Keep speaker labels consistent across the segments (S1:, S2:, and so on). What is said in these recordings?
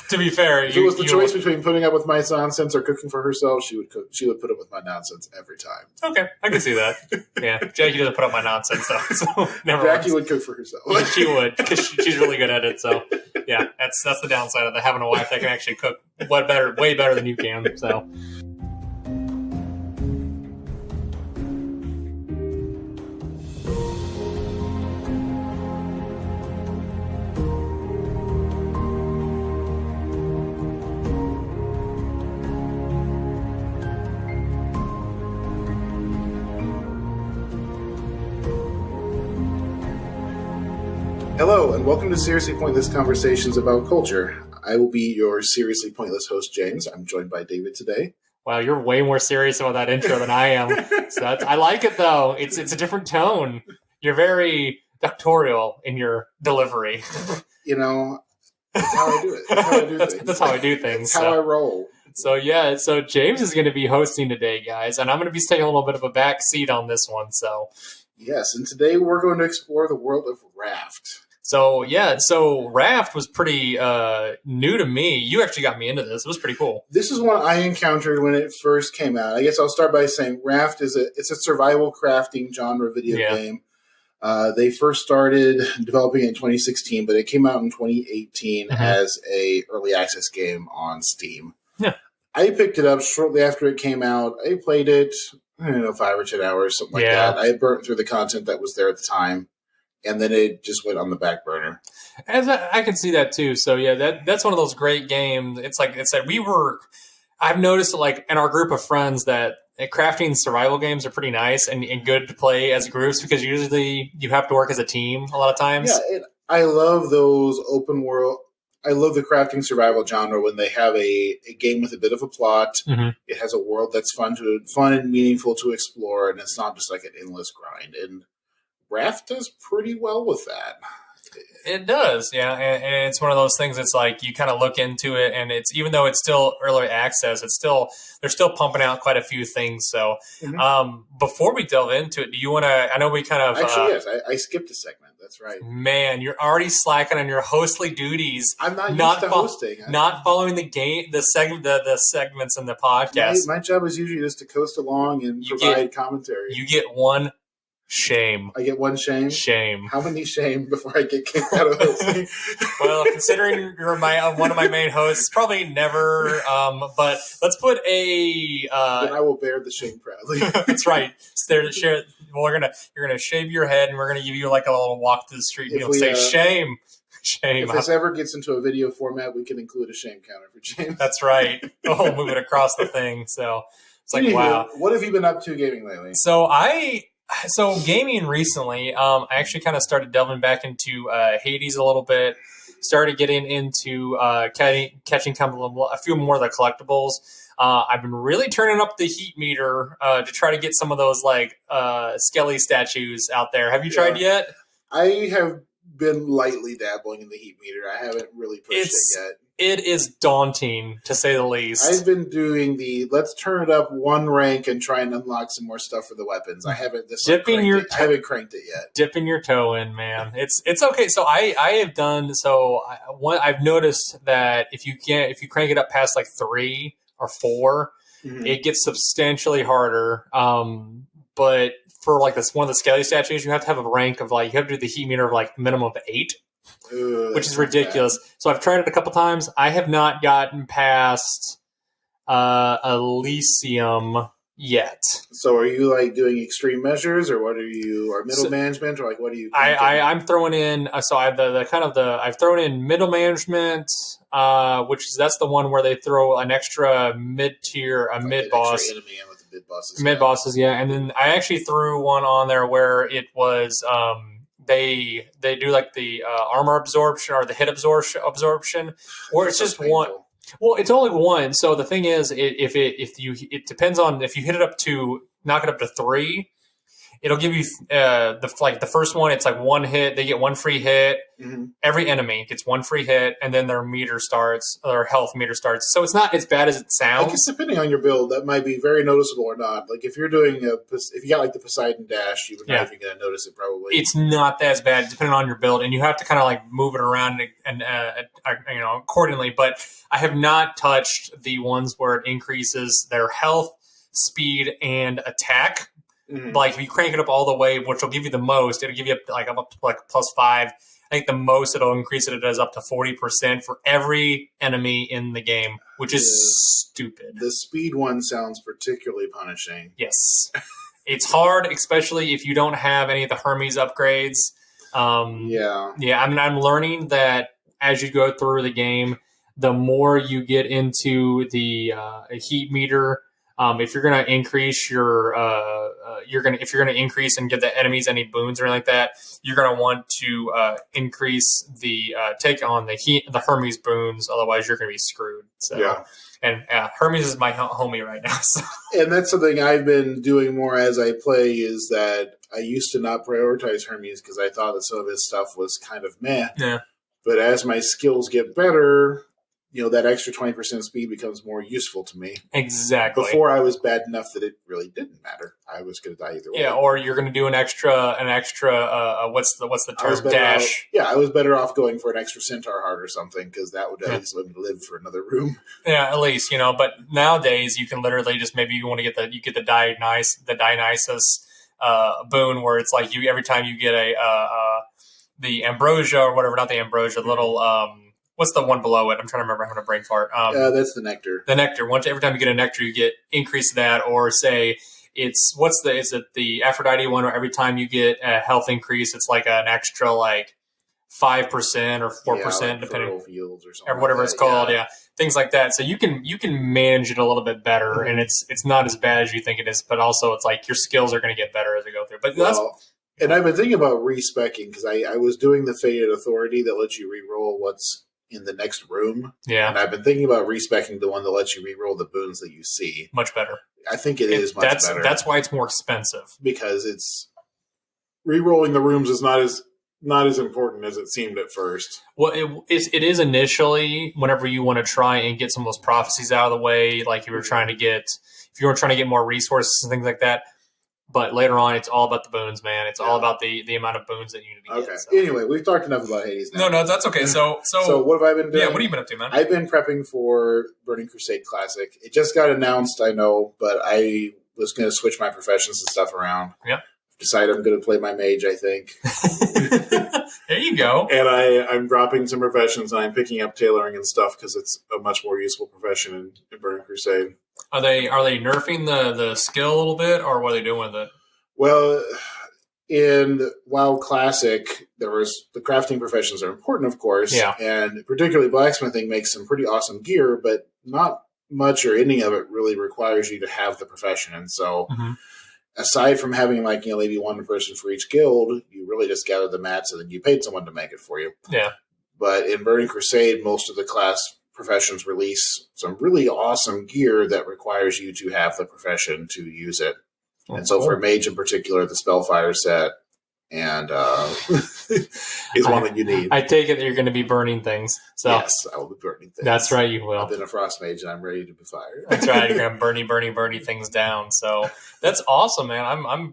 S1: To be fair,
S2: if it was the choice between putting up with my nonsense or cooking for herself, she would cook. She would put up with my nonsense every time.
S1: Okay, I can see that. Yeah, Jackie doesn't put up my nonsense though, so never.
S2: Jackie would cook for herself.
S1: Yeah, she would because she's really good at it. So yeah, that's the downside of having a wife that can actually cook way better than you can. So.
S2: Hello, and welcome to Seriously Pointless Conversations about Culture. I will be your seriously pointless host, James. I'm joined by David today.
S1: Wow, you're way more serious about that intro than I am. So I like it, though. It's a different tone. You're very doctorial in your delivery.
S2: You know, that's how I do it. That's how I do things.
S1: That's how I do things.
S2: That's how I roll.
S1: So James is going to be hosting today, guys, and I'm going to be taking a little bit of a back seat on this one. So
S2: yes, and today we're going to explore the world of Raft.
S1: So Raft was pretty new to me. You actually got me into this. It was pretty cool.
S2: This is one I encountered when it first came out. I guess I'll start by saying Raft is a survival crafting genre video game. They first started developing it in 2016, but it came out in 2018 as a early access game on Steam.
S1: Yeah.
S2: I picked it up shortly after it came out. I played it, 5 or 10 hours, something like that. I had burnt through the content that was there at the time. And then it just went on the back burner.
S1: As I can see that too. So yeah, that's one of those great games. It's like I've noticed like in our group of friends that crafting survival games are pretty nice and good to play as groups because usually you have to work as a team a lot of times.
S2: Yeah, I love those open world. I love the crafting survival genre when they have a game with a bit of a plot. Mm-hmm. It has a world that's fun and meaningful to explore, and it's not just like an endless grind. And Raft does pretty well with that.
S1: It does, yeah. And it's one of those things. It's like you kind of look into it, and it's even though it's still early access, they're still pumping out quite a few things. So, before we delve into it, do you want to? I know we kind of
S2: actually yes. I skipped a segment. That's right.
S1: Man, you're already slacking on your hostly duties.
S2: I'm not used to hosting.
S1: Not following the segments in the podcast.
S2: My job is usually just to coast along and provide commentary.
S1: You get one. Shame.
S2: I get one shame?
S1: Shame.
S2: How many shame before I get kicked out of hosting?
S1: Well, considering you're one of my main hosts, probably never. But let's put a.
S2: Then I will bear the shame proudly.
S1: That's right. You're gonna shave your head, and we're gonna give you like a little walk to the street, and you'll say shame. Shame.
S2: If this ever gets into a video format, we can include a shame counter for James.
S1: That's right. We'll move it across the thing. So it's like, wow.
S2: What have you been up to gaming lately?
S1: So gaming recently, I actually kind of started delving back into Hades a little bit. Started getting into catching a few more of the collectibles. I've been really turning up the heat meter to try to get some of those like Skelly statues out there. Have you tried yet?
S2: I have been lightly dabbling in the heat meter. I haven't really pushed it yet.
S1: It is daunting, to say the least.
S2: I've been doing let's turn it up one rank and try and unlock some more stuff for the weapons. I haven't I haven't cranked it yet.
S1: Dipping your toe in, man. It's okay. So I have done so. I've noticed that if you crank it up past like 3 or 4, it gets substantially harder. But for like one of the Skelly statues, you have to have a rank of like you have to do the heat meter of like minimum of 8. Which is ridiculous. Bad. So I've tried it a couple times. I have not gotten past Elysium yet.
S2: So are you like doing extreme measures, or what are you, or middle management, or like what are you?
S1: I'm throwing in. So I've thrown in middle management, that's the one where they throw an extra mid tier, mid boss.
S2: Enemy in with the
S1: mid bosses, yeah. And then I actually threw one on there where it was. They do like the armor absorption or the hit absorption, or it's just one. Well, it's only one. So the thing is, it depends on if you hit it up to knock it up to 3, it'll give you the first one. It's like one hit. They get one free hit. Mm-hmm. Every enemy gets one free hit, and then their health meter starts. So it's not as bad as it sounds.
S2: I guess depending on your build, that might be very noticeable or not. Like if you're doing if you got like the Poseidon dash, you would not even going to notice it probably.
S1: It's not as bad depending on your build, and you have to kind of like move it around and accordingly. But I have not touched the ones where it increases their health, speed, and attack. Mm-hmm. Like if you crank it up all the way, which will give you the most, it'll give you like up to like +5. I think the most it'll increase it does up to 40% for every enemy in the game, which is stupid.
S2: The speed one sounds particularly punishing.
S1: Yes. It's hard, especially if you don't have any of the Hermes upgrades. Yeah, I mean, I'm learning that as you go through the game, the more you get into the heat meter, if you're going to increase your, if you're going to increase and give the enemies any boons or anything like that, you're going to want to increase the take on the Hermes boons. Otherwise, you're going to be screwed. So, yeah. And Hermes is my homie right now. So.
S2: And that's something I've been doing more as I play. Is that I used to not prioritize Hermes because I thought that some of his stuff was kind of meh. Yeah. But as my skills get better, that extra 20% speed becomes more useful to me.
S1: Exactly.
S2: Before I was bad enough that it really didn't matter. I was going to die either way.
S1: Yeah, or you're going to do an extra. What's the term? Dash.
S2: I was better off going for an extra Centaur Heart or something because that would at least let me live for another room.
S1: Yeah, at least But nowadays you can literally just maybe you want to get the Dionysus boon where it's like you every time you get the ambrosia or whatever, not the ambrosia, little. What's the one below it? I'm trying to remember. I'm having a brain fart.
S2: That's the nectar.
S1: The nectar. Every time you get a nectar, you get increase that. Or say is it the Aphrodite one? Or every time you get a health increase, it's like an extra 5% or 4%, depending
S2: fields
S1: or whatever it's called. Yeah, things like that. So you can manage it a little bit better, mm-hmm. and it's not as bad as you think it is. But also, it's like your skills are going to get better as we go through. But
S2: and I've been thinking about respecking because I was doing the Fated Authority that lets you reroll what's in the next room.
S1: Yeah.
S2: And I've been thinking about respecing the one that lets you reroll the boons that you see.
S1: Much better.
S2: I think it is much better.
S1: That's why it's more expensive.
S2: Because it's rerolling the rooms is not as important as it seemed at first.
S1: Well, it is initially whenever you want to try and get some of those prophecies out of the way, like if you were trying to get more resources and things like that. But later on, it's all about the boons, man. It's all about the amount of boons that you need to get.
S2: Okay. So. Anyway, we've talked enough about Hades now.
S1: No, that's okay. So
S2: what have I been doing?
S1: Yeah, what have you been up to, man?
S2: I've been prepping for Burning Crusade Classic. It just got announced, I know, but I was going to switch my professions and stuff around.
S1: Yeah.
S2: Decided I'm going to play my mage, I think.
S1: There you go.
S2: And I'm dropping some professions, and I'm picking up tailoring and stuff because it's a much more useful profession in Burning Crusade.
S1: Are they nerfing the skill a little bit, or what are they doing with it?
S2: Well, in WoW Classic, the crafting professions are important, of course.
S1: Yeah.
S2: And particularly blacksmithing makes some pretty awesome gear, but not much or any of it really requires you to have the profession. And so, mm-hmm. aside from having maybe one person for each guild, you really just gather the mats and then you paid someone to make it for you.
S1: Yeah.
S2: But in Burning Crusade, most of the class professions release some really awesome gear that requires you to have the profession to use it. And so for Mage in particular, the Spellfire set and is one that you need.
S1: I take it that you're going to be burning things. So
S2: yes, I will be burning things.
S1: That's right, you will.
S2: I've been a Frost Mage and I'm ready to be fired.
S1: That's right, you're going to burny things down. So that's awesome, man.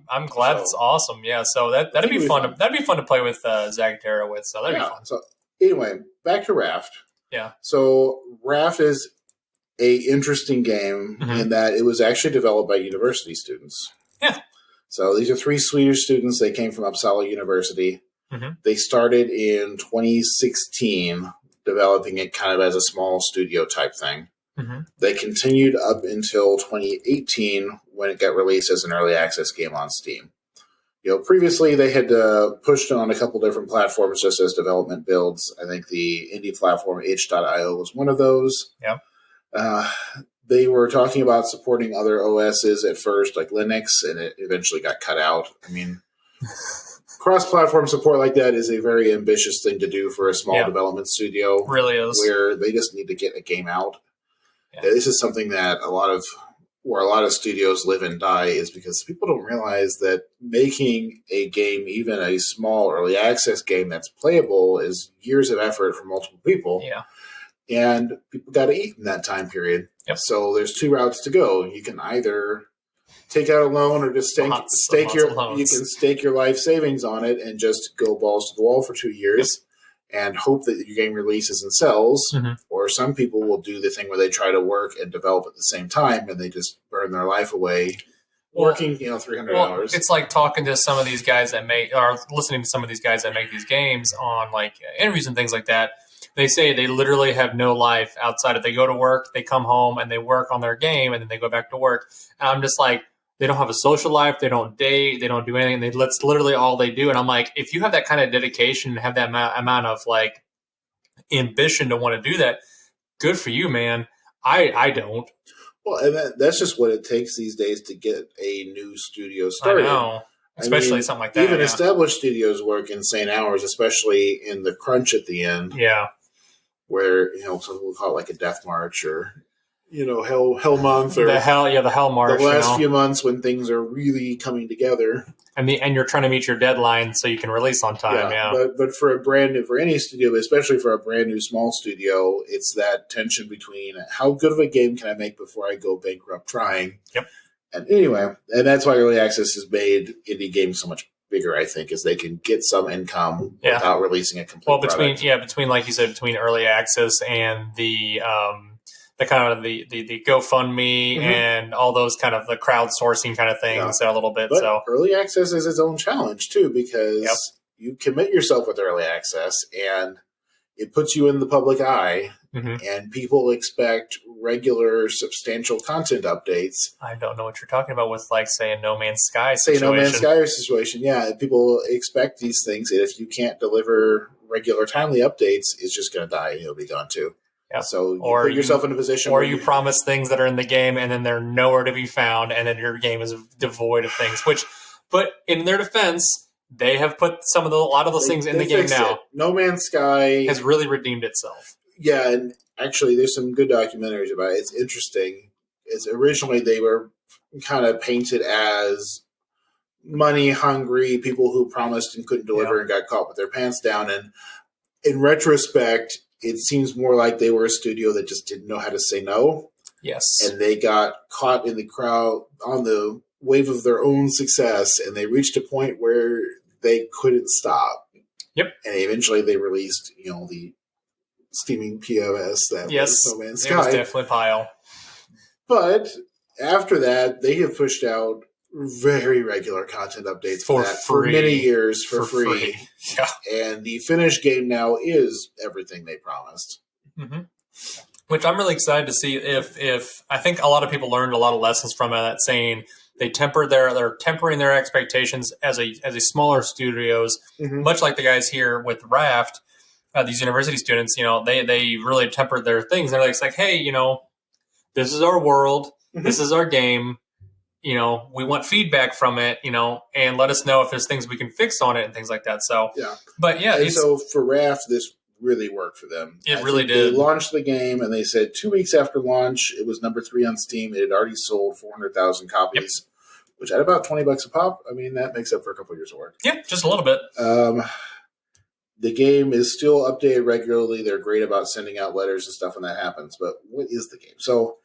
S1: I'm glad it's awesome. Yeah, so that'd be fun. That'd be fun to play with Zagatera with. So that'd be fun.
S2: So anyway, back to Raft.
S1: Yeah.
S2: So Raft is a interesting game mm-hmm. in that it was actually developed by university students.
S1: Yeah.
S2: So these are 3 Swedish students. They came from Uppsala University.
S1: Mm-hmm.
S2: They started in 2016, developing it kind of as a small studio type thing.
S1: Mm-hmm.
S2: They continued up until 2018 when it got released as an early access game on Steam. Previously they had pushed it on a couple different platforms just as development builds. I think the indie platform itch.io was one of those.
S1: Yeah.
S2: They were talking about supporting other OSs at first, like Linux, and it eventually got cut out. I mean, cross-platform support like that is a very ambitious thing to do for a small development studio.
S1: It really is.
S2: Where they just need to get a game out. Yeah. This is something that a lot of where a lot of studios live and die is because people don't realize that making a game, even a small early access game that's playable, is years of effort for multiple people.
S1: Yeah.
S2: And people got to eat in that time period.
S1: Yep.
S2: So there's two routes to go. You can either take out a loan or just stake your life savings on it and just go balls to the wall for 2 years and hope that your game releases and sells. Mm-hmm. Or some people will do the thing where they try to work and develop at the same time and they just burn their life away working, 300 hours.
S1: It's like talking to some of these guys that or listening to some of these guys that make these games on like interviews and things like that. They say they literally have no life outside of they go to work, they come home, and they work on their game, and then they go back to work. And I'm just like, they don't have a social life, they don't date, they don't do anything. That's literally all they do. And I'm like, if you have that kind of dedication and have that amount of like ambition to want to do that, good for you, man. I don't.
S2: Well, and that's just what it takes these days to get a new studio started.
S1: I know. Especially something like that.
S2: Even established studios work insane hours, especially in the crunch at the end.
S1: Yeah.
S2: Where, some people call it like a death march or, hell month. Or
S1: the hell march.
S2: The last few months when things are really coming together.
S1: And you're trying to meet your deadline so you can release on time. Yeah.
S2: But for any studio, but especially for a brand new small studio, it's that tension between how good of a game can I make before I go bankrupt trying.
S1: Yep.
S2: And anyway, and that's why early access has made indie games so much bigger, I think, is they can get some income without releasing a complete product.
S1: Between like you said, between early access and the kind of the GoFundMe and all those kind of the crowdsourcing kind of things a little bit.
S2: But early access is its own challenge too, because you commit yourself with early access and it puts you in the public eye. Mm-hmm. And people expect regular, substantial content updates.
S1: I don't know what you're talking about with, like, say, a No Man's Sky situation.
S2: No Man's Sky situation, yeah. People expect these things, and if you can't deliver regular, timely updates, it's just going to die, and it'll be gone too. Yeah. So you put yourself in a position
S1: where you promise things that are in the game, and then they're nowhere to be found, and then your game is devoid of things. But in their defense, they have put a lot of those things in the game now.
S2: No Man's Sky
S1: has really redeemed itself.
S2: Yeah, and actually, there's some good documentaries about it. It's interesting. Originally they were kind of painted as money-hungry people who promised and couldn't deliver and got caught with their pants down. And in retrospect, it seems more like they were a studio that just didn't know how to say no.
S1: Yes.
S2: And they got caught in the crowd on the wave of their own success, and they reached a point where they couldn't stop.
S1: Yep.
S2: And eventually they released, the steaming POS that was No Man's Sky.
S1: It was definitely Pile.
S2: But after that, they have pushed out very regular content updates for many years for free.
S1: Yeah.
S2: And the finished game now is everything they promised.
S1: Mm-hmm. Which I'm really excited to see if I think a lot of people learned a lot of lessons from that, saying they're tempering their expectations as a smaller studios, much like the guys here with Raft. These university students, they really tempered their things. They're like, hey, this is our world. This is our game. We want feedback from it, and let us know if there's things we can fix on it and things like that. So, but
S2: so for Raft, this really worked for them.
S1: It really did.
S2: They launched the game and they said 2 weeks after launch, it was number 3 on Steam. It had already sold 400,000 copies, which at about $20 a pop, I mean, that makes up for a couple of years of work.
S1: Yeah, just a little bit.
S2: The game is still updated regularly. They're great about sending out letters and stuff when that happens. But what is the game? So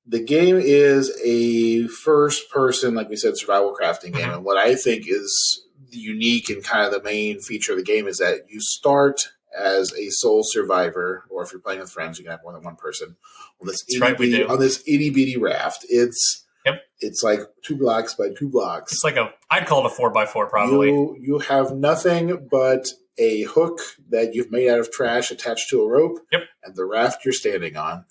S2: the game is a first-person, like we said, survival crafting game. And what I think is unique and kind of the main feature of the game is that you start as a sole survivor, or if you're playing with friends, you can have more than one person on this itty-bitty raft. It's like 2 blocks by 2 blocks.
S1: It's like I'd call it a 4x4 probably.
S2: You have nothing but a hook that you've made out of trash attached to a rope and the raft you're standing on.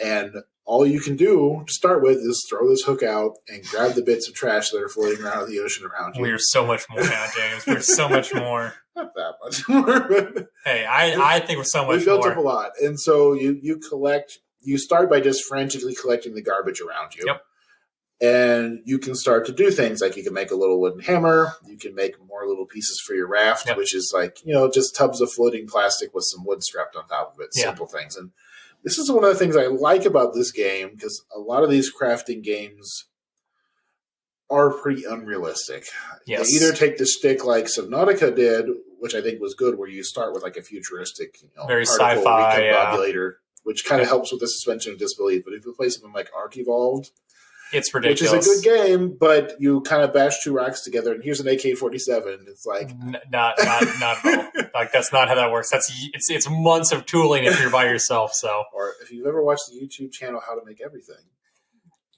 S2: And all you can do to start with is throw this hook out and grab the bits of trash that are floating around in the ocean around you.
S1: We are so much more now, James. We're so much more.
S2: Not that much more. But
S1: hey, I think we're so much more.
S2: We built up a lot. And so you start by just frantically collecting the garbage around you.
S1: Yep.
S2: And you can start to do things like you can make a little wooden hammer. You can make more little pieces for your raft, which is like, just tubs of floating plastic with some wood strapped on top of it. Simple things. And This is one of the things I like about this game, because a lot of these crafting games are pretty unrealistic.
S1: Yes.
S2: They either take the stick like Subnautica did, which I think was good, where you start with like a futuristic,
S1: very
S2: particle
S1: sci-fi
S2: recombobulator, which kind of helps with the suspension of disbelief. But if you play something like Arc Evolved,
S1: it's ridiculous.
S2: Which is a good game, but you kind of bash two rocks together, and here's an AK-47. It's like
S1: not at all. Like that's not how that works. It's months of tooling if you're by yourself. So,
S2: or if you've ever watched the YouTube channel How to Make Everything,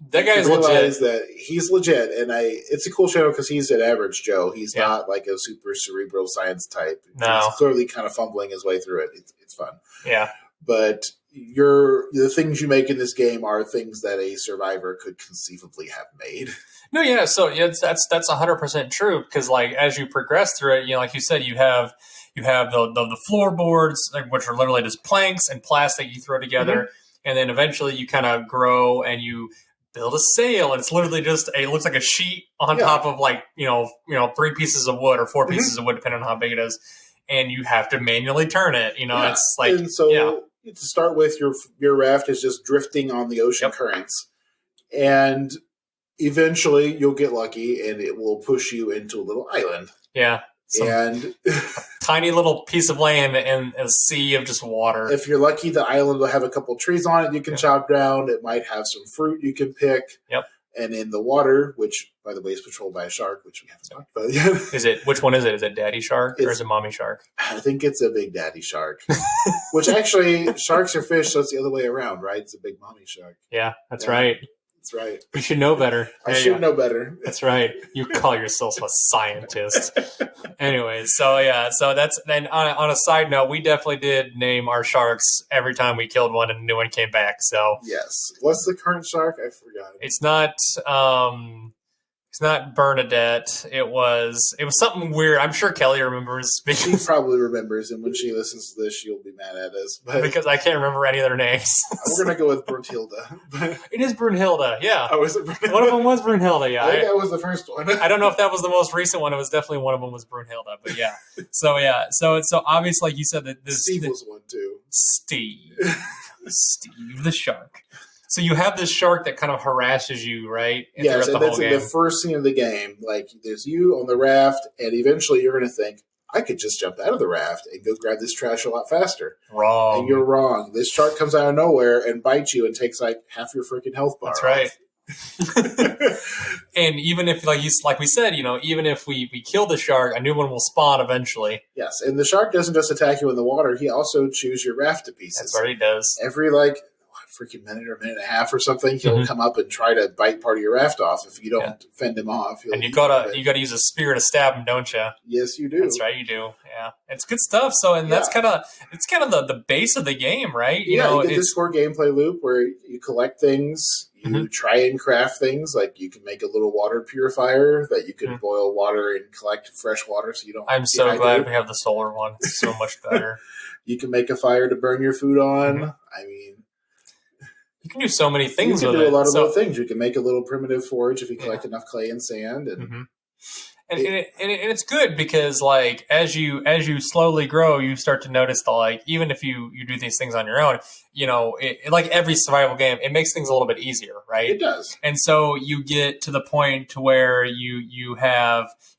S1: that guy's
S2: realize
S1: legit.
S2: That he's legit, and it's a cool channel because he's an average Joe. He's not like a super cerebral science type.
S1: No,
S2: he's clearly kind of fumbling his way through it. It's fun.
S1: Yeah,
S2: but the things you make in this game are things that a survivor could conceivably have made.
S1: No, yeah. So that's 100% true, because like as you progress through it, like you said, you have the floorboards, like, which are literally just planks and plastic you throw together, and then eventually you kind of grow and you build a sail, and it's literally just it looks like a sheet on top of like 3 pieces of wood or 4 pieces of wood, depending on how big it is, and you have to manually turn it. It's like
S2: and so. To start with, your raft is just drifting on the ocean currents, and eventually you'll get lucky, and it will push you into a little island.
S1: Yeah,
S2: and
S1: a tiny little piece of land and a sea of just water.
S2: If you're lucky, the island will have a couple trees on it you can chop down. It might have some fruit you can pick.
S1: Yep.
S2: And in the water, which, by the way, is patrolled by a shark, which we haven't talked about yet.
S1: Which one is it? Is it daddy shark or is it mommy shark?
S2: I think it's a big daddy shark. Which actually, sharks are fish, so it's the other way around, right? It's a big mommy shark.
S1: Yeah, that's right.
S2: That's right.
S1: You should know better.
S2: I should know better.
S1: That's right. You call yourself a scientist. Anyways, so that's then on a side note, we definitely did name our sharks every time we killed one and a new one came back. So
S2: yes. What's the current shark? I forgot.
S1: It's not Bernadette. It was something weird. I'm sure Kelly remembers.
S2: She probably remembers, and when she listens to this, she'll be mad at us. But
S1: because I can't remember any of their names.
S2: We're going to go with Brunhilde.
S1: It is Brunhilde, yeah.
S2: Oh, is it Brunhilde?
S1: One of them was Brunhilde, yeah.
S2: I think that was the first one.
S1: I don't know if that was the most recent one. It was definitely one of them was Brunhilde, but yeah. So obviously, like you said, that
S2: Steve was one too.
S1: Steve the shark. So you have this shark that kind of harasses you, right?
S2: Yes, and that's in the first scene of the game. Like, there's you on the raft, and eventually you're going to think, I could just jump out of the raft and go grab this trash a lot faster.
S1: Wrong.
S2: And you're wrong. This shark comes out of nowhere and bites you and takes like half your freaking health bar.
S1: That's right. And even if, like we said, even if we kill the shark, a new one will spawn eventually.
S2: Yes, and the shark doesn't just attack you in the water. He also chews your raft to pieces.
S1: That's what he does.
S2: Every freaking minute or minute and a half or something, he'll come up and try to bite part of your raft off if you don't fend him off.
S1: And you gotta use a spear to stab him, don't you?
S2: Yes, you do.
S1: That's right, you do. Yeah, it's good stuff. So, that's kind of the base of the game, right?
S2: You get this core gameplay loop where you collect things, you try and craft things. Like you can make a little water purifier that you can boil water and collect fresh water, so you don't.
S1: I'm so glad we have the solar one. It's so much better.
S2: You can make a fire to burn your food on. I mean.
S1: You can do so many things
S2: with it.
S1: You
S2: can do a lot of little things. You can make a little primitive forge if you collect enough clay and sand. And,
S1: and it's good because, like, as you slowly grow, you start to notice that, even if you do these things on your own, like every survival game, it makes things a little bit easier, right?
S2: It does.
S1: And so you get to the point to where you're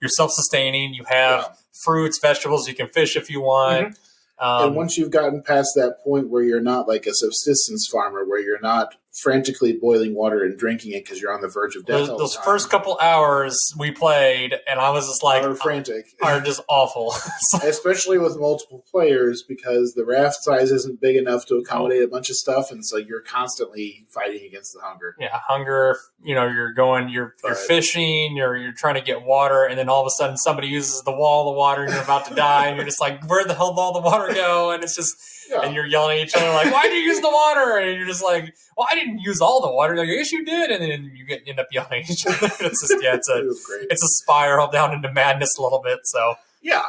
S1: self-sustaining, you have fruits, vegetables, you can fish if you want.
S2: And once you've gotten past that point where you're not like a subsistence farmer, where you're not frantically boiling water and drinking it because you're on the verge of death.
S1: Those first couple hours we played, and I was just like,
S2: frantic,
S1: are just awful.
S2: Especially with multiple players, because the raft size isn't big enough to accommodate a bunch of stuff, and so you're constantly fighting against the hunger.
S1: Yeah, hunger. You're fishing, you're trying to get water, and then all of a sudden somebody uses the wall of water, and you're about to die, and you're just like, where the hell did all the water go? And it's just. Yeah. And you're yelling at each other like, why did you use the water? And you're just like, well, I didn't use all the water. Like, yes, you did. And then you end up yelling at each other. It's just, it's a spiral down into madness a little bit. So
S2: yeah,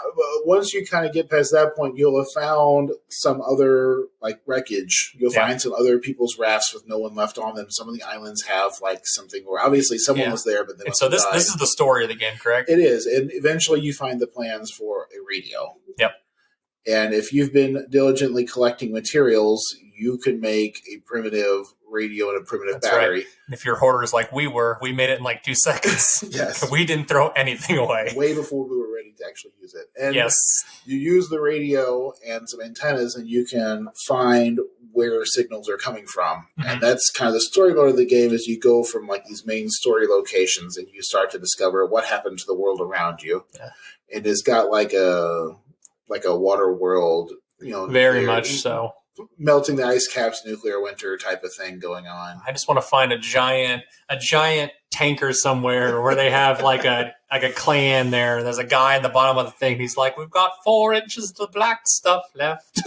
S2: once you kind of get past that point, you'll have found some other wreckage. You'll find some other people's rafts with no one left on them. Some of the islands have something where obviously someone was there, but
S1: so this is the story of the game, correct?
S2: It is, and eventually you find the plans for a radio.
S1: Yep.
S2: And if you've been diligently collecting materials, you can make a primitive radio and a primitive battery.
S1: Right. If you're hoarders like we were, we made it in like 2 seconds.
S2: Yes.
S1: We didn't throw anything away.
S2: Way before we were ready to actually use it. And
S1: yes.
S2: You use the radio and some antennas, and you can find where signals are coming from. Mm-hmm. And that's kind of the story mode of the game, is you go from like these main story locations and you start to discover what happened to the world around you. Yeah. And it's got like a water world,
S1: very much so.
S2: Melting the ice caps, nuclear winter type of thing going on.
S1: I just want to find a giant tanker somewhere where they have like a clan there. There's a guy at the bottom of the thing. He's like, we've got 4 inches of the black stuff left.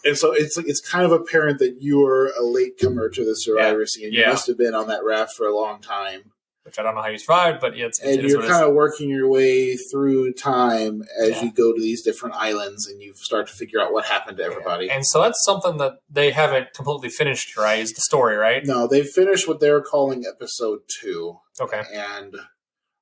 S2: And so it's kind of apparent that you're a latecomer to the Survivor scene. You must have been on that raft for a long time.
S1: Which I don't know how you survived, but it's
S2: you're kind of working your way through time as you go to these different islands, and you start to figure out what happened to everybody.
S1: Yeah. And so that's something that they haven't completely finished, right? Is the story, right?
S2: No, they finished what they're calling episode 2.
S1: Okay.
S2: And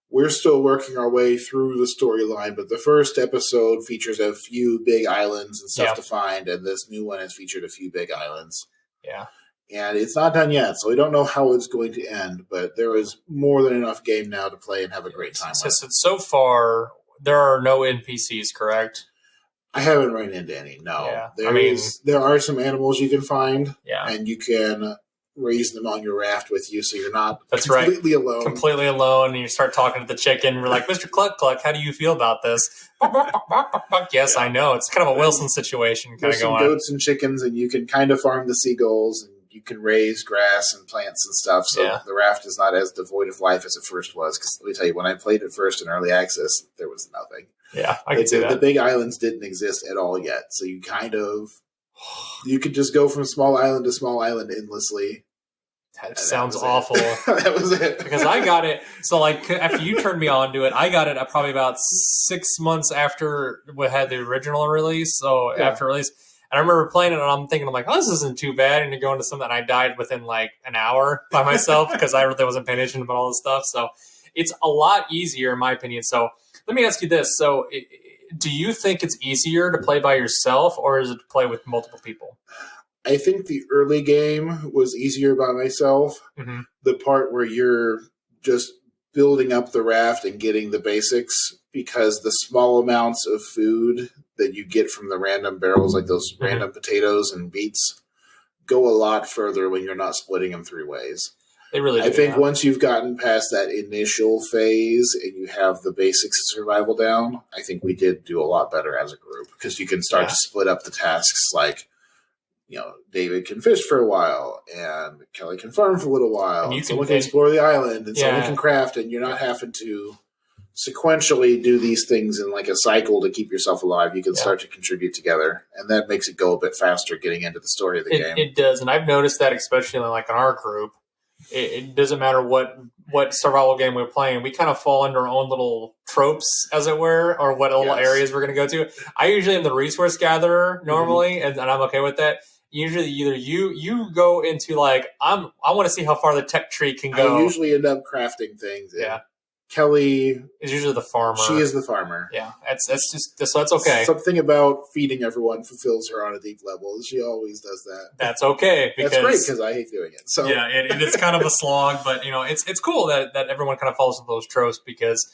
S2: we're still working our way through the storyline, but the first episode features a few big islands and stuff to find, and this new one has featured a few big islands.
S1: Yeah.
S2: And it's not done yet, so we don't know how it's going to end, but there is more than enough game now to play and have a great time with.
S1: So far, there are no NPCs, correct?
S2: I haven't run into any, no.
S1: Yeah.
S2: There are some animals you can find,
S1: yeah,
S2: and you can raise them on your raft with you, so you're not
S1: completely
S2: alone.
S1: Completely alone, and you start talking to the chicken. We're like, Mr. Cluck Cluck, how do you feel about this? Yes, I know. It's kind of a Wilson situation kind of going on.
S2: There's some goats and chickens, and you can kind of farm the seagulls, and you can raise grass and plants and stuff, so the raft is not as devoid of life as it first was. Because let me tell you, when I played it first in early access, there was nothing.
S1: Yeah, I can see that.
S2: The big islands didn't exist at all yet, so you could just go from small island to small island endlessly.
S1: That sounds awful.
S2: That was it.
S1: Because I got it, so like after you turned me on to it, I got it probably about 6 months after we had the original release, so after release. And I remember playing it, and I'm thinking, oh, this isn't too bad. And you go into something, and I died within like an hour by myself because I really wasn't paying attention about all this stuff. So it's a lot easier, in my opinion. So let me ask you this. So do you think it's easier to play by yourself, or is it to play with multiple people?
S2: I think the early game was easier by myself.
S1: Mm-hmm.
S2: The part where you're just building up the raft and getting the basics, because the small amounts of food that you get from the random barrels, like those random potatoes and beets, go a lot further when you're not splitting them 3 ways.
S1: They really do.
S2: I think once you've gotten past that initial phase and you have the basics of survival down, I think we did do a lot better as a group, because you can start to split up the tasks. Like, David can fish for a while, and Kelly can farm for a little while, and someone can explore the island, and someone can craft, and you're not having to sequentially do these things in like a cycle to keep yourself alive. You can start to contribute together, and that makes it go a bit faster getting into the story of the game.
S1: It does, and I've noticed that especially like in our group. It doesn't matter what survival game we're playing. We kind of fall into our own little tropes, as it were, or what little areas we're going to go to. I usually am the resource gatherer normally, and I'm okay with that. Usually, either you go into like I want to see how far the tech tree can go.
S2: I usually end up crafting things.
S1: Yeah.
S2: Kelly
S1: is usually the farmer.
S2: She is the farmer.
S1: Yeah, that's okay.
S2: Something about feeding everyone fulfills her on a deep level. She always does that.
S1: That's okay.
S2: That's great, because I hate doing it. So
S1: yeah, it's kind of a slog, but it's cool that everyone kind of follows those tropes, because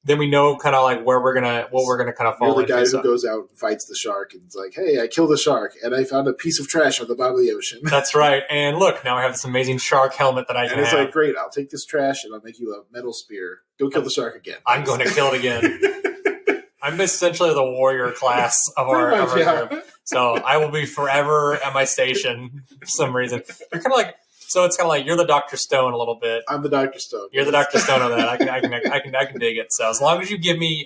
S1: then we know kind of like what we're gonna kind of follow.
S2: You're the guy who goes out and fights the shark, and it's like, hey, I killed a shark, and I found a piece of trash on the bottom of the ocean.
S1: That's right. And look, now I have this amazing shark helmet that I can have.
S2: And it's like, great, I'll take this trash and I'll make you a metal spear. Go kill the shark again.
S1: I'm going to kill it again. I'm essentially the warrior class of our group. So I will be forever at my station for some reason. You're kind of like. So it's kind of like you're the Dr. Stone a little bit.
S2: I'm the Dr. Stone.
S1: You're the Dr. Stone on that. I can dig it. So as long as you give me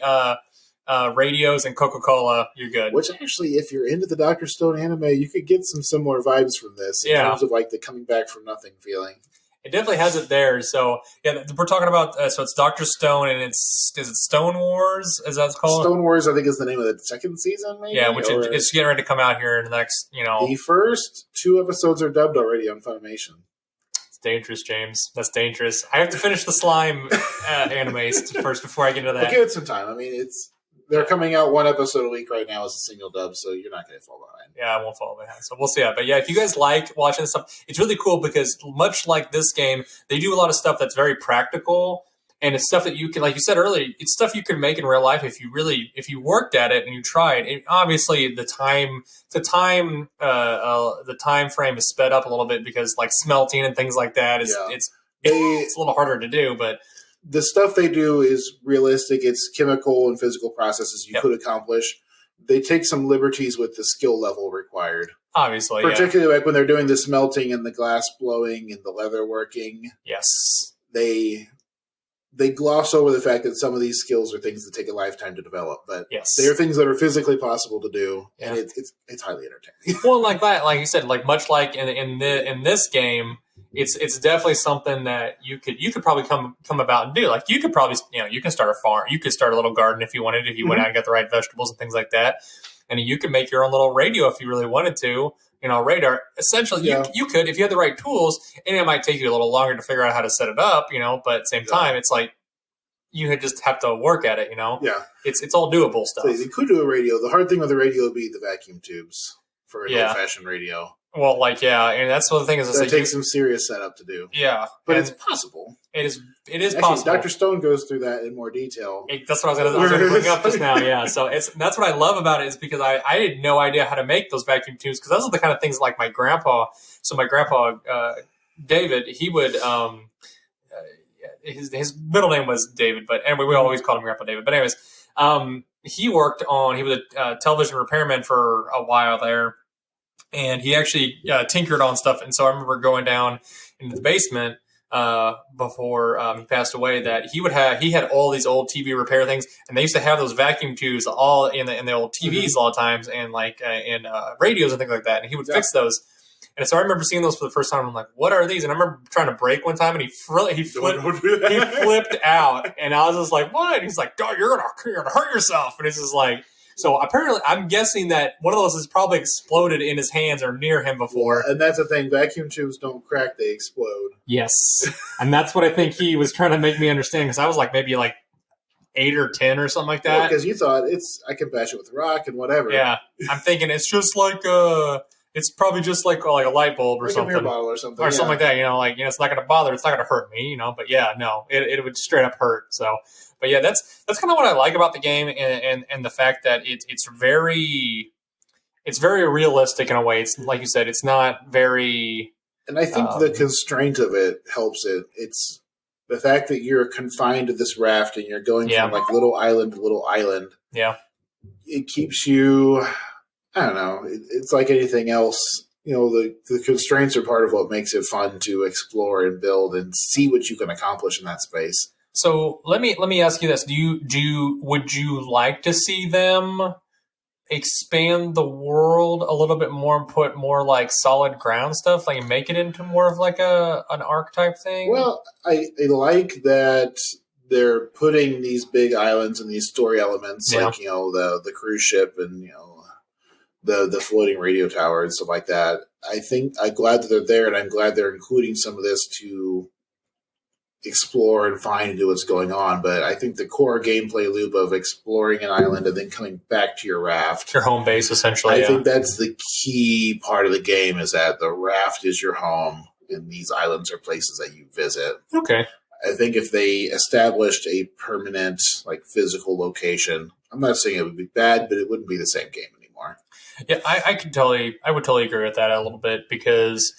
S1: radios and Coca-Cola, you're good.
S2: Which actually, if you're into the Dr. Stone anime, you could get some similar vibes from this in terms of like the coming back from nothing feeling.
S1: It definitely has it there. So yeah, we're talking about. So it's Dr. Stone, and is it Stone Wars? Is that what it's called?
S2: Stone Wars, I think, is the name of the second season. Maybe?
S1: Yeah, which it's getting ready to come out here in the next.
S2: The first 2 episodes are dubbed already on Funimation.
S1: Dangerous, James. That's dangerous. I have to finish the slime animes first before I get into that.
S2: I'll give it some time. I mean, They're coming out one episode a week right now as a single dub, so you're not going to fall behind.
S1: Yeah, I won't fall behind. So we'll see that. But yeah, if you guys like watching this stuff, it's really cool because much like this game, they do a lot of stuff that's very practical. And it's stuff that you can, like you said earlier, it's stuff you can make in real life if you worked at it and you tried. Obviously, the time frame is sped up a little bit because like smelting and things like that it's a little harder to do. But
S2: the stuff they do is realistic. It's chemical and physical processes you could accomplish. They take some liberties with the skill level required.
S1: Obviously,
S2: particularly like when they're doing the smelting and the glass blowing and the leather working.
S1: Yes,
S2: they gloss over the fact that some of these skills are things that take a lifetime to develop, but they are things that are physically possible to do, and it's highly entertaining.
S1: Well, like that, like you said, like much like in this game, it's definitely something that you could probably come about and do. Like you could probably you can start a farm, you could start a little garden if you wanted, if you went out and got the right vegetables and things like that, and you could make your own little radio if you really wanted to. Radar. Essentially, you could if you had the right tools, and it might take you a little longer to figure out how to set it up. But at the same time, it's like you just have to work at it. It's all doable stuff.
S2: So you could do a radio. The hard thing with the radio would be the vacuum tubes for an old-fashioned radio.
S1: Well, and that's one of the things.
S2: That takes some serious setup to do.
S1: Yeah,
S2: but it's possible.
S1: It is
S2: Actually,
S1: possible.
S2: Dr. Stone goes through that in more detail.
S1: That's what I was going to bring up just now. Yeah, so that's what I love about it is because I had no idea how to make those vacuum tubes because those are the kind of things like my grandpa. So my grandpa David, he would his middle name was David, but anyway, we always called him Grandpa David. But anyways, he was a television repairman for a while there. And he actually tinkered on stuff. And so I remember going down into the basement before he passed away that he had all these old TV repair things. And they used to have those vacuum tubes all in the old TVs a lot of times and like in radios and things like that. And he would fix those. And so I remember seeing those for the first time. I'm like, what are these? And I remember trying to break one time and he flipped out. And I was just like, what? And he's like, God, you're gonna hurt yourself. And it's just like, so apparently, I'm guessing that one of those has probably exploded in his hands or near him before.
S2: And that's the thing. Vacuum tubes don't crack, they explode.
S1: Yes. And that's what I think he was trying to make me understand because I was like maybe like 8 or 10 or something like that.
S2: Because you thought I can bash it with rock and whatever.
S1: Yeah. I'm thinking it's just like it's probably just like a light bulb or
S2: like
S1: something.
S2: A beer bottle or something.
S1: Or something like that. It's not going to bother. It's not going to hurt me, But yeah, no, it would straight up hurt. So. But yeah, that's kind of what I like about the game, and the fact that it's very realistic in a way. It's like you said, it's not very.
S2: And I think the constraint of it helps it. It's the fact that you're confined to this raft and you're going from like little island to little island.
S1: Yeah,
S2: it keeps you. I don't know. It's like anything else. The constraints are part of what makes it fun to explore and build and see what you can accomplish in that space.
S1: So let me ask you this: would you like to see them expand the world a little bit more and put more like solid ground stuff, like make it into more of like an archetype thing?
S2: Well, I like that they're putting these big islands and these story elements, like the cruise ship and the floating radio tower and stuff like that. I'm glad that they're there, and I'm glad they're including some of this to explore and find and do what's going on. But I think the core gameplay loop of exploring an island and then coming back to your raft,
S1: your home base, essentially.
S2: I think that's the key part of the game, is that the raft is your home and these islands are places that you visit.
S1: Okay.
S2: I think if they established a permanent, like, physical location, I'm not saying it would be bad, but it wouldn't be the same game anymore.
S1: Yeah, I would totally agree with that a little bit, because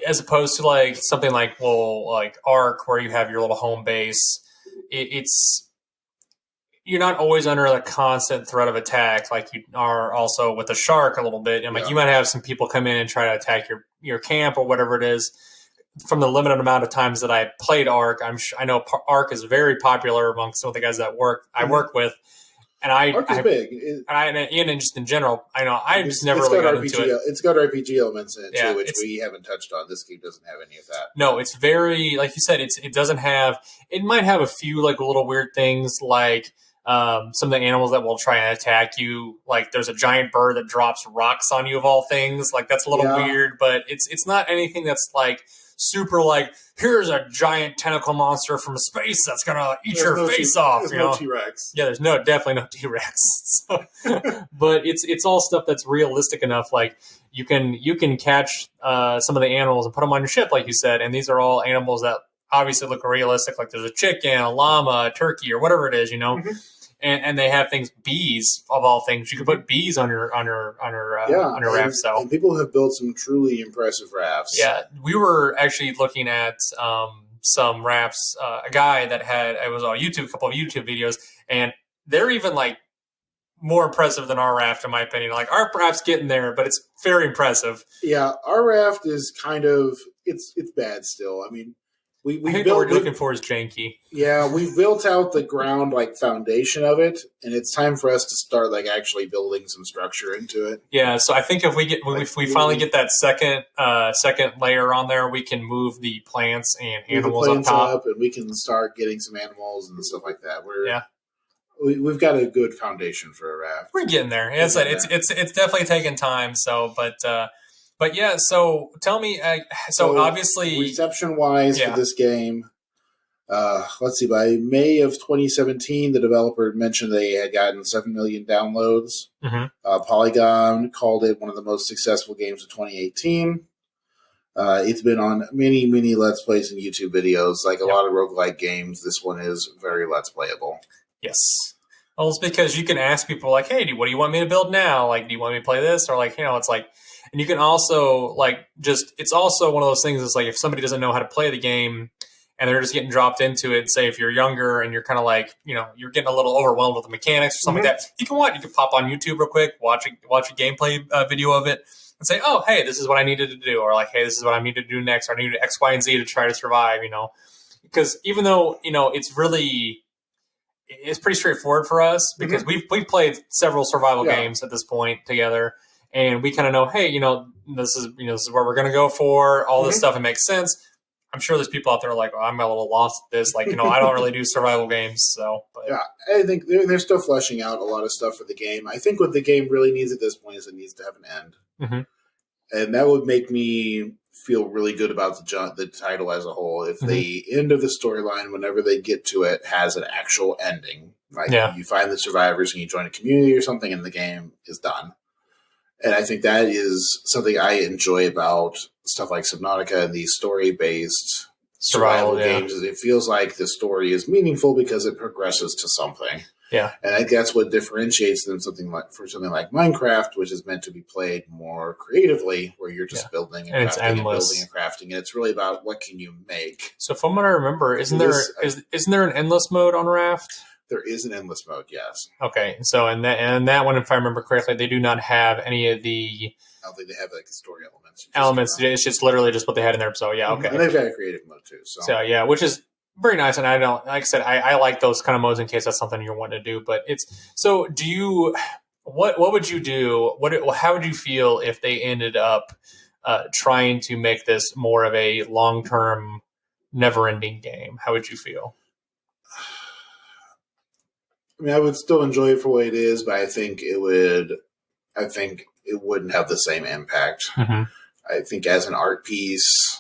S1: as opposed to like something like Ark, where you have your little home base, it's you're not always under the constant threat of attack like you are also with a shark a little bit. And like you might have some people come in and try to attack your camp or whatever it is. From the limited amount of times that I played Ark, I know Ark is very popular among some of the guys that I work with. And
S2: Ark is big.
S1: And just in general, I know I just never really got into it.
S2: It's got RPG elements in it too, which we haven't touched on. This game doesn't have any of that.
S1: No, it's very, like you said, it doesn't have. It might have a few like little weird things, like some of the animals that will try and attack you. Like there's a giant bird that drops rocks on you of all things. Like that's a little weird, but it's not anything that's like super like, here's a giant tentacle monster from space that's gonna eat your face off.
S2: There's
S1: you
S2: no
S1: know?
S2: T-Rex.
S1: Yeah, there's definitely no T-Rex. So, but it's all stuff that's realistic enough. Like you can catch some of the animals and put them on your ship, like you said, and these are all animals that obviously look realistic. Like there's a chicken, a llama, a turkey, or whatever it is,
S2: Mm-hmm.
S1: and they have things, bees of all things. You can put bees on your raft. So
S2: and people have built some truly impressive rafts.
S1: yeah, we were actually looking at some rafts. A guy that it was on YouTube, a couple of YouTube videos, and they're even like more impressive than our raft, in my opinion. Like our raft's getting there, but it's very impressive.
S2: Yeah, our raft is kind of it's bad still. I mean, we
S1: I think the word you're looking for is janky.
S2: Yeah, we've built out the ground like foundation of it, and it's time for us to start like actually building some structure into it.
S1: Yeah, so I think if we finally get that second layer on there, we can move the plants and animals up top,
S2: and we can start getting some animals and stuff like that. We've got a good foundation for a raft.
S1: We're getting there. It's definitely taking time. So, but yeah. So tell me. So obviously,
S2: reception wise for this game, let's see. By May of 2017, the developer mentioned they had gotten 7 million downloads.
S1: Mm-hmm.
S2: Polygon called it one of the most successful games of 2018. It's been on many Let's Plays and YouTube videos. Like a lot of roguelike games, this one is very Let's Playable.
S1: Yes. Well, it's because you can ask people like, hey, what do you want me to build now? Like, do you want me to play this? Or like, it's like, and you can also it's also one of those things that's like, if somebody doesn't know how to play the game and they're just getting dropped into it, say if you're younger and you're kind of like, you're getting a little overwhelmed with the mechanics or something like that, you can pop on YouTube real quick, watch a gameplay video of it and say, oh, hey, this is what I needed to do. Or like, hey, this is what I need to do next. Or I need X, Y, and Z to try to survive, because even though, it's pretty straightforward for us because we've played several survival games at this point together, and we kind of know, hey, this is where we're going to go for all this stuff. It makes sense. I'm sure there's people out there like, oh, I'm a little lost at this. Like, I don't really do survival games. So,
S2: yeah, I think they're still fleshing out a lot of stuff for the game. I think what the game really needs at this point is it needs to have an end. Mm-hmm. And that would make me feel really good about the title as a whole. If the end of the storyline, whenever they get to it, has an actual ending. Like you find the survivors and you join a community or something and the game is done. And I think that is something I enjoy about stuff like Subnautica and these story-based survival games. Is it feels like the story is meaningful because it progresses to something.
S1: Yeah,
S2: and I think that's what differentiates them something like Minecraft, which is meant to be played more creatively, where you're just building and crafting and building and crafting, and it's really about what can you make.
S1: So, from what I remember, isn't there an endless mode on Raft?
S2: There is an endless mode, yes.
S1: Okay, so and that one, if I remember correctly, they do not have any of the.
S2: I don't think they have like the story elements.
S1: It's just literally just what they had in there. So yeah, okay.
S2: And they've got a creative mode too. So
S1: yeah, which is very nice, and I don't, like I said, I like those kind of modes in case that's something you're wanting to do. But do you? What would you do? How would you feel if they ended up trying to make this more of a long-term, never-ending game? How would you feel?
S2: I mean, I would still enjoy it for what it is, but I think it wouldn't have the same impact. Mm-hmm. I think as an art piece,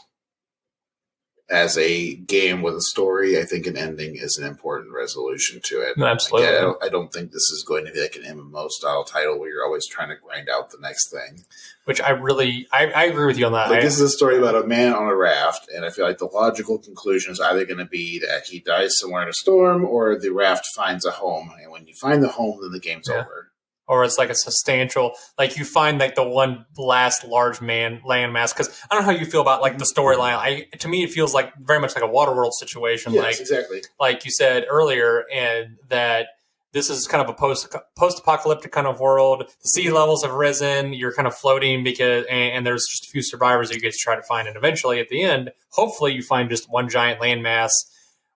S2: as a game with a story, I think an ending is an important resolution to it.
S1: Absolutely.
S2: I don't think this is going to be like an MMO style title where you're always trying to grind out the next thing.
S1: Which I agree with you on that.
S2: Like, this is a story about a man on a raft, and I feel like the logical conclusion is either going to be that he dies somewhere in a storm or the raft finds a home. And when you find the home, then the game's over.
S1: Or it's like a substantial, like you find like the one last large landmass. Because I don't know how you feel about like the storyline. To me, it feels like very much like a Waterworld situation.
S2: Yes, exactly.
S1: Like you said earlier, and that this is kind of a post-apocalyptic kind of world. The sea levels have risen. You're kind of floating and there's just a few survivors that you get to try to find. And eventually, at the end, hopefully, you find just one giant landmass,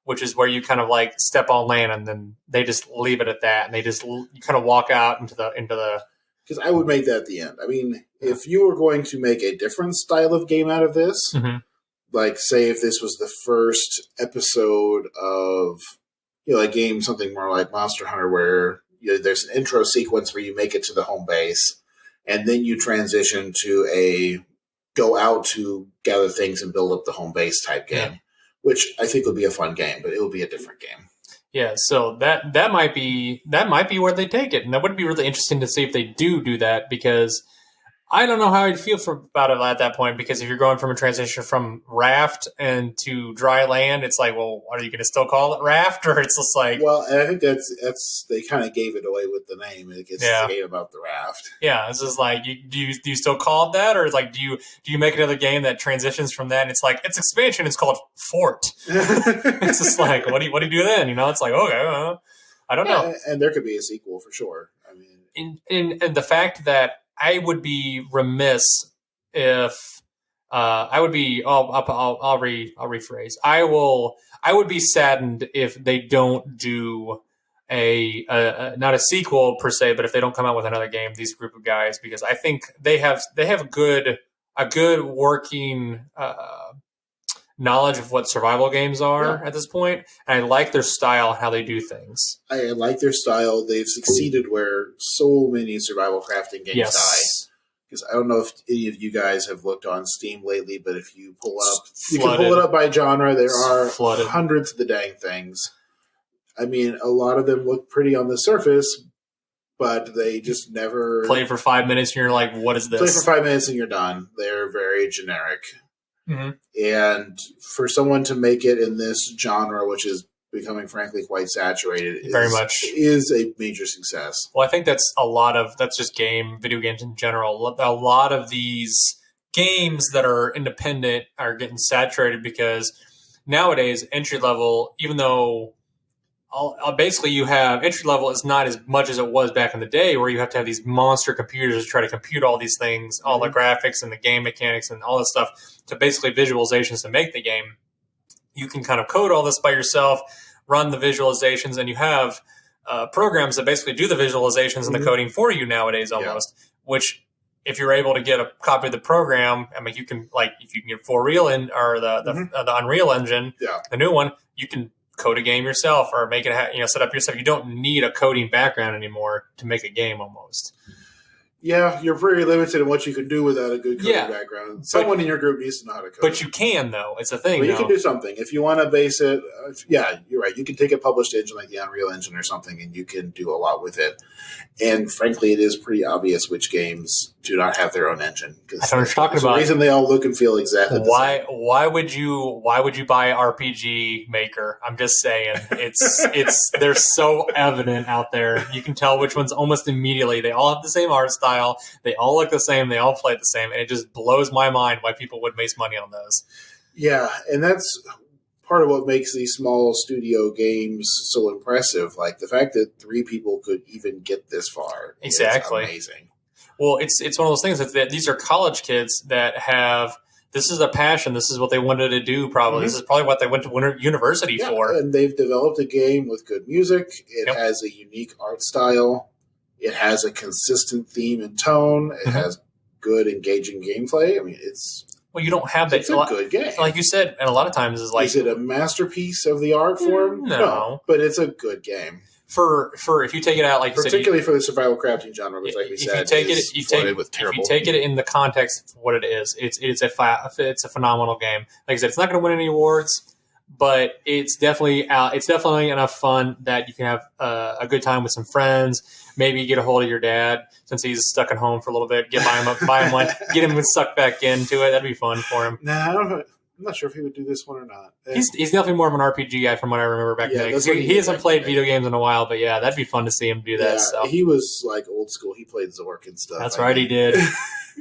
S1: which is where you kind of like step on land and then they just leave it at that. And you kind of walk out into the.
S2: Because I would make that at the end. I mean, if you were going to make a different style of game out of this, like say if this was the first episode of, a game, something more like Monster Hunter, where there's an intro sequence where you make it to the home base and then you transition to a go out to gather things and build up the home base type game, which I think would be a fun game, but it will be a different game.
S1: Yeah, so that might be where they take it, and that would be really interesting to see if they do that, because I don't know how I'd feel about it at that point, because if you're going from a transition from Raft and to dry land, it's like, well, are you going to still call it Raft, or it's just like...
S2: Well, and I think that's they kind of gave it away with the name. It's a game about the raft.
S1: Yeah, it's just like, do you still call it that, or it's like, do you make another game that transitions from that? And it's like, its expansion is called Fort. It's just like, what do you do then? It's like, okay, I don't know.
S2: And there could be a sequel for sure. I
S1: mean, and the fact that I would be remiss if I'll rephrase. I would be saddened if they don't do a not a sequel per se, but if they don't come out with another game, these group of guys, because I think they have a good working knowledge of what survival games are at this point, and I like their style and how they do things.
S2: I like their style. They've succeeded where so many survival crafting games die. Because I don't know if any of you guys have looked on Steam lately, but if you pull up, you can pull it up by genre. There are hundreds of the dang things. I mean, a lot of them look pretty on the surface, but they just never
S1: play for 5 minutes. And you're like, what is this?
S2: Play for 5 minutes and you're done. They're very generic. Mm-hmm. And for someone to make it in this genre, which is becoming frankly quite saturated, is a major success.
S1: Well, I think that's just video games in general. A lot of these games that are independent are getting saturated because nowadays entry level, even though basically you have entry level is not as much as it was back in the day, where you have to have these monster computers to try to compute all these things, all the graphics and the game mechanics and all this stuff to basically visualizations to make the game. You can kind of code all this by yourself, run the visualizations, and you have programs that basically do the visualizations and the coding for you nowadays almost, which if you're able to get a copy of the program, I mean, you can, like, if you can get the Unreal Engine, the new one, you can code a game yourself or make it, set up yourself. You don't need a coding background anymore to make a game almost.
S2: Yeah, you're very limited in what you can do without a good coding background. Someone in your group needs to know how to code.
S1: But you can, though. It's a thing.
S2: Well, you can do something. If you want to base it, you're right. You can take a published engine like the Unreal Engine or something, and you can do a lot with it. And frankly, it is pretty obvious which games do not have their own engine.
S1: That's what I'm talking about.
S2: The reason they all look and feel exactly the same.
S1: Why would you buy RPG Maker? I'm just saying. They're so evident out there. You can tell which ones almost immediately. They all have the same art style. They all look the same. They all play the same. And it just blows my mind why people would waste money on those.
S2: Yeah, and that's part of what makes these small studio games so impressive. Like the fact that 3 people could even get this far.
S1: Exactly.
S2: Is amazing.
S1: Well, it's one of those things that these are college kids that have, this is a passion. This is what they wanted to do probably. Mm-hmm. This is probably what they went to university for.
S2: And they've developed a game with good music. It has a unique art style. It has a consistent theme and tone. It has good, engaging gameplay. I mean,
S1: you don't have that.
S2: It's a good game.
S1: Like you said, and a lot of times is like...
S2: Is it a masterpiece of the art form?
S1: No.
S2: But it's a good game.
S1: For if you take it out, like you
S2: particularly
S1: said...
S2: for the survival crafting genre, which, like we said,
S1: if you take it in the context of what it is, it's a phenomenal game. Like I said, it's not going to win any awards, but it's definitely enough fun that you can have a good time with some friends. Maybe get a hold of your dad since he's stuck at home for a little bit. Buy him one, get him sucked back into it. That'd be fun for him.
S2: I'm not sure if he would do this one or not.
S1: He's definitely more of an RPG guy from what I remember back then. He hasn't played video games in a while, but yeah, that'd be fun to see him do that. So.
S2: He was like old school. He played Zork and stuff.
S1: That's right, he did.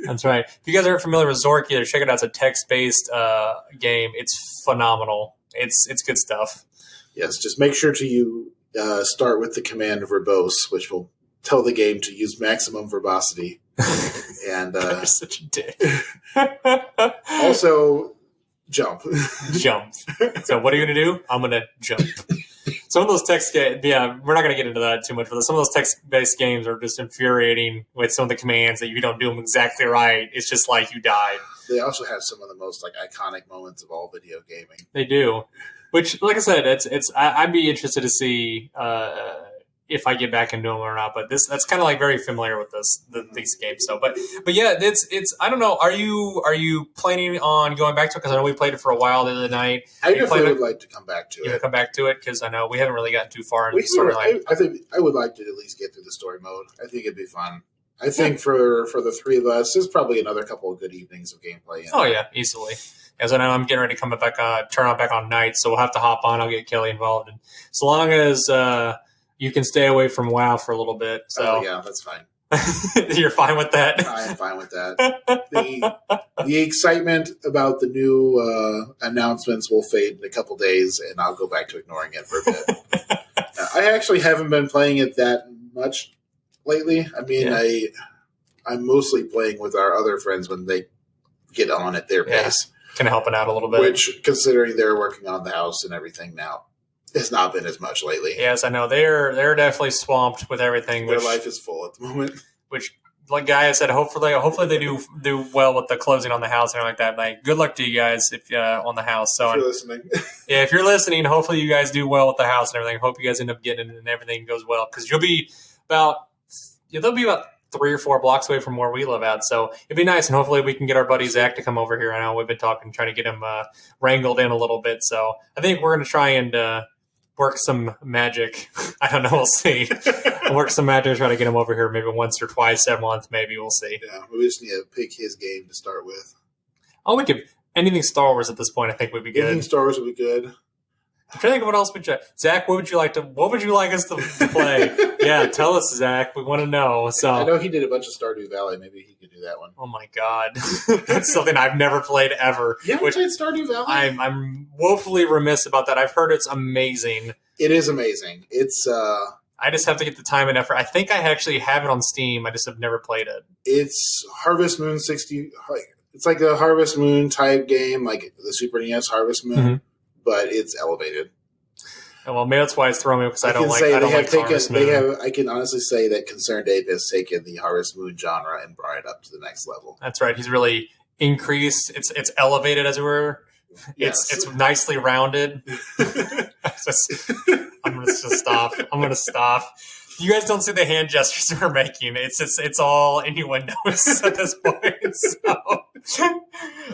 S1: That's right. If you guys aren't familiar with Zork either, check it out. It's a text-based game. It's phenomenal. It's good stuff.
S2: Yes, just make sure to start with the command verbose, which will tell the game to use maximum verbosity. And
S1: you're such a dick.
S2: Also, jump.
S1: Jump. So what are you going to do? I'm going to jump. Some of those we're not going to get into that too much, but some of those text-based games are just infuriating with some of the commands that you don't do them exactly right. It's just like you died.
S2: They also have some of the most iconic moments of all video gaming.
S1: They do. Which, like I said, I'd be interested to see if I get back into them or not. But that's kind of like very familiar with these games. So, but yeah, it's I don't know. Are you planning on going back to it? Because I know we played it for a while the other night.
S2: I definitely would like to come back to it.
S1: You want to come back to it because I know we haven't really gotten too far into the storyline.
S2: I think I would like to at least get through the story mode. I think it'd be fun. I think for the three of us, there's probably another couple of good evenings of gameplay.
S1: Oh yeah, easily. As I know, I'm getting ready to come back turn back on nights, so we'll have to hop on. I'll get Kelly involved, and so long as you can stay away from WoW for a little bit. So
S2: yeah, that's fine.
S1: You're fine with that?
S2: I am fine with that. The excitement about the new announcements will fade in a couple days, and I'll go back to ignoring it for a bit. I actually haven't been playing it that much lately. I mean, I'm mostly playing with our other friends when they get on at their pace.
S1: Kind of helping out a little bit.
S2: Which, considering they're working on the house and everything now, has not been as much lately.
S1: Yes, I know. They're definitely swamped with everything.
S2: Their life is full at the moment.
S1: Which, like Guy said, hopefully they do well with the closing on the house and everything like that. Like, good luck to you guys if on the house. So
S2: if you're listening.
S1: Yeah, if you're listening, hopefully you guys do well with the house and everything. Hope you guys end up getting it and everything goes well. Because they'll be about 3 or 4 blocks away from where we live at. So it'd be nice, and hopefully we can get our buddy Zach to come over here. I know we've been talking, trying to get him wrangled in a little bit. So I think we're going to try and work some magic. I don't know. We'll see. Work some magic, try to get him over here maybe once or twice a month. Maybe we'll see.
S2: Yeah, we just need to pick his game to start with.
S1: Oh, we could anything Star Wars at this point. I think would be good.
S2: Anything Star Wars would be good.
S1: I'm trying to think of what else would you, Zach. What would you like us to play? Yeah, tell us, Zach. We want to know. So
S2: I know he did a bunch of Stardew Valley. Maybe he could do that one.
S1: Oh my god, that's something I've never played ever.
S2: You haven't played Stardew Valley?
S1: I'm woefully remiss about that. I've heard it's amazing.
S2: It is amazing. It's.
S1: I just have to get the time and effort. I think I actually have it on Steam. I just have never played it.
S2: It's Harvest Moon 60. It's like a Harvest Moon type game, like the Super NES Harvest Moon. But it's elevated.
S1: Well, maybe that's why it's throwing me because I don't like Harvest Moon.
S2: I can honestly say that Concerned Ape has taken the Harvest Moon genre and brought it up to the next level.
S1: That's right. He's really increased. It's elevated, as it were. Yes. It's nicely rounded. I'm going to stop. You guys don't see the hand gestures we're making. It's all innuendos at this point. So,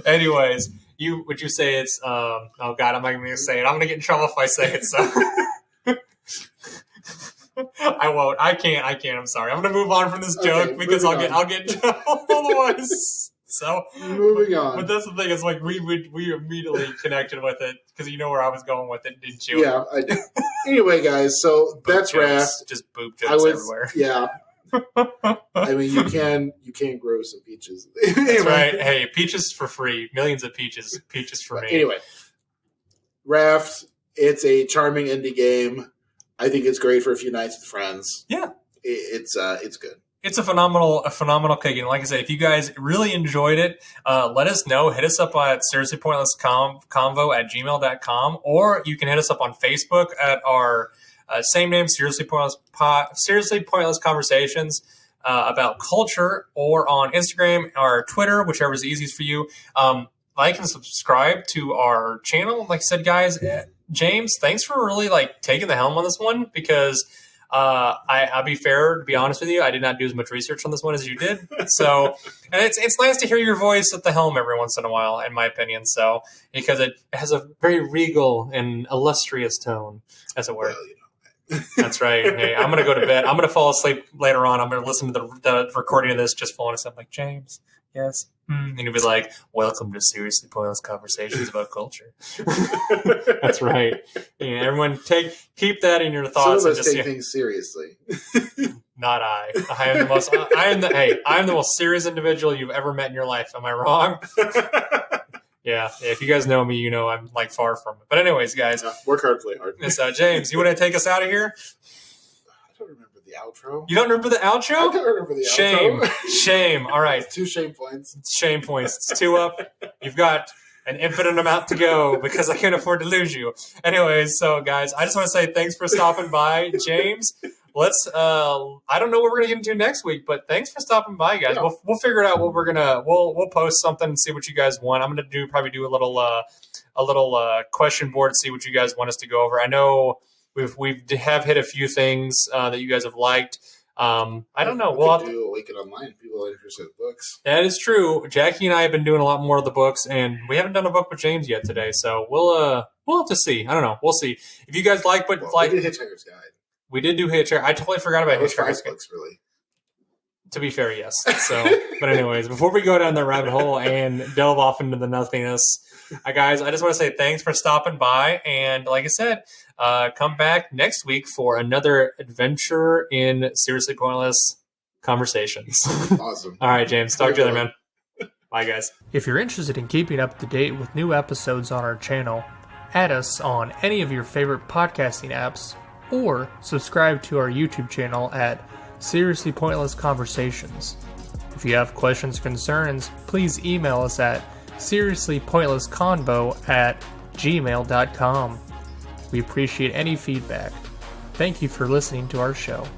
S1: anyways. Would you say it's oh god, I'm not even gonna say it. I'm gonna get in trouble if I say it, so I won't. I can't. I'm sorry. I'm gonna move on from this joke because I'll get in trouble otherwise. So
S2: moving on.
S1: But that's the thing, is like we immediately connected with it because you know where I was going with it, didn't you?
S2: Yeah, I did. Anyway, guys, so that's Raft.
S1: Just boob jokes everywhere.
S2: Yeah. I mean, you can grow some peaches.
S1: That's right. Hey, peaches for free. Millions of peaches for me.
S2: Anyway, Raft. It's a charming indie game. I think it's great for a few nights with friends.
S1: Yeah,
S2: it's good.
S1: It's a phenomenal cake. And like I said, if you guys really enjoyed it, let us know. Hit us up at seriouslypointlessconvo@gmail.com, or you can hit us up on Facebook at our same name, Seriously Pointless Conversations about culture, or on Instagram or Twitter, whichever is easiest for you. Like and subscribe to our channel. Like I said, guys, James, thanks for really taking the helm on this one, because I'll be fair, to be honest with you, I did not do as much research on this one as you did. So, and it's nice to hear your voice at the helm every once in a while, in my opinion. So, because it has a very regal and illustrious tone, as it were.
S2: Well,
S1: That's right. Hey, I'm going to go to bed. I'm going to fall asleep later on. I'm going to listen to the recording of this, just falling asleep like, James, yes. And you'll be like, welcome to Seriously Pointless Conversations about Culture. That's right. Yeah, everyone keep that in your thoughts.
S2: Some of us take things seriously.
S1: Not I. I am the most serious individual you've ever met in your life. Am I wrong? Yeah, if you guys know me, you know I'm far from it. But anyways, guys.
S2: Work hard, play hard.
S1: James, you want to take us out of here?
S2: I don't remember the outro.
S1: You don't remember the outro?
S2: I don't remember the outro.
S1: Shame. All right.
S2: It's 2 shame points.
S1: Shame points. It's 2 up. You've got an infinite amount to go because I can't afford to lose you. Anyways, so guys, I just want to say thanks for stopping by. James, let's I don't know what we're gonna get into next week, but thanks for stopping by, guys. Yeah. We'll figure it out what we're gonna we'll post something and see what you guys want. I'm gonna probably do a little question board, see what you guys want us to go over. I know We have hit a few things that you guys have liked. I don't know.
S2: We'll do Awaken Online. People are interested in books.
S1: That is true. Jackie and I have been doing a lot more of the books, and we haven't done a book with James yet today. So we'll have to see. I don't know. We'll see if you guys like. But
S2: we did Hitchhiker's Guide.
S1: We did do Hitchhiker. I totally forgot about Hitchhiker's Guide.
S2: Books, really.
S1: To be fair, yes. So, but anyways, before we go down that rabbit hole and delve off into the nothingness, guys, I just want to say thanks for stopping by. And like I said, come back next week for another adventure in Seriously Pointless Conversations.
S2: Awesome.
S1: All right, James. Talk to you later, man. Bye, guys. If you're interested in keeping up to date with new episodes on our channel, add us on any of your favorite podcasting apps or subscribe to our YouTube channel at Seriously Pointless Conversations. If you have questions or concerns, please email us at seriouslypointlessconvo@gmail.com. We appreciate any feedback. Thank you for listening to our show.